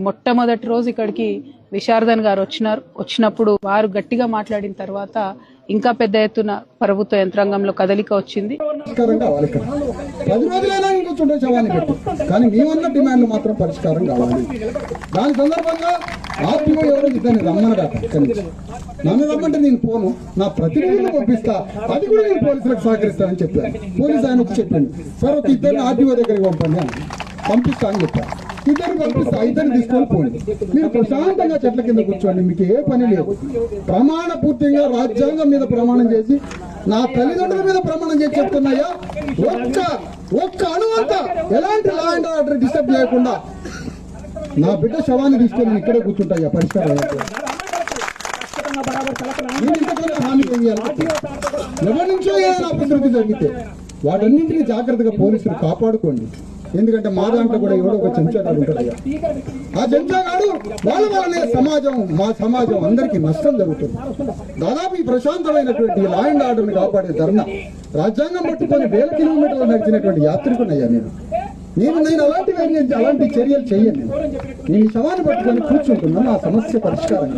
మొట్టమొదటి రోజు ఇక్కడికి విశారదన్ గారు వచ్చినప్పుడు వారు గట్టిగా మాట్లాడిన తర్వాత ఇంకా పెద్ద ఎత్తున ప్రభుత్వ యంత్రాంగంలో కదలిక వచ్చింది. కానీ మేమన్న డిమాండ్లు మాత్రం పరిష్కారం కావాలి. దాని సందర్భంగా ఆర్టీఓ ఎవరో ఇద్దరిని రమ్మనగా నన్ను రమ్మంటే నేను పోను, నా ప్రతినిధులను పంపిస్తా, అది కూడా నేను పోలీసులకు సహకరిస్తానని చెప్పాను. పోలీసు ఆయన వచ్చి చెప్పండి, సార్ ఒక ఇద్దరిని ఆర్టీఓ దగ్గరికి పంపండి అని పంపిస్తా అని చెప్పాను. ఇద్దరు పంపిస్తా, ఇద్దరిని తీసుకొని పోండి, మీరు ప్రశాంతంగా చెట్ల కింద కూర్చోండి, మీకు ఏ పని లేదు. ప్రమాణ పూర్తిగా రాజ్యాంగం మీద ప్రమాణం చేసి నా తల్లిదండ్రుల మీద ప్రమాణం చేసి చెప్తున్నాయా, ఒక్క అణువంత ఎలాంటి లా అండ్ ఆర్డర్ డిస్టర్బ్ చేయకుండా నా బిడ్డ శవాన్ని తీసుకొని ఇక్కడే కూర్చుంటాయా పరిష్కారం. హామీ ఎవరి నుంచో ఏదైనా అపశృతి జరిగితే వాటన్నింటినీ జాగ్రత్తగా పోలీసులు కాపాడుకోండి. ఎందుకంటే మా దాంట్లో కూడా ఎవడో ఒక చెంచాగాడు ఉంటాడు. ఆ చెంచాగాడు వాళ్ళ వల్లనే మా సమాజం అందరికీ నష్టం జరుగుతుంది. దాదాపు ఈ ప్రశాంతమైనటువంటి లా అండ్ ఆర్డర్ని కాపాడే ధర్నా రాజ్యాంగం పట్టుకొని 1000 కిలోమీటర్లు నడిచినటువంటి యాత్రికునయ్యా నేను అలాంటి చర్యలు చెయ్యను. నేను శవాన్ని పట్టుకొని కూర్చుంటున్నాను, ఆ సమస్య పరిష్కారం.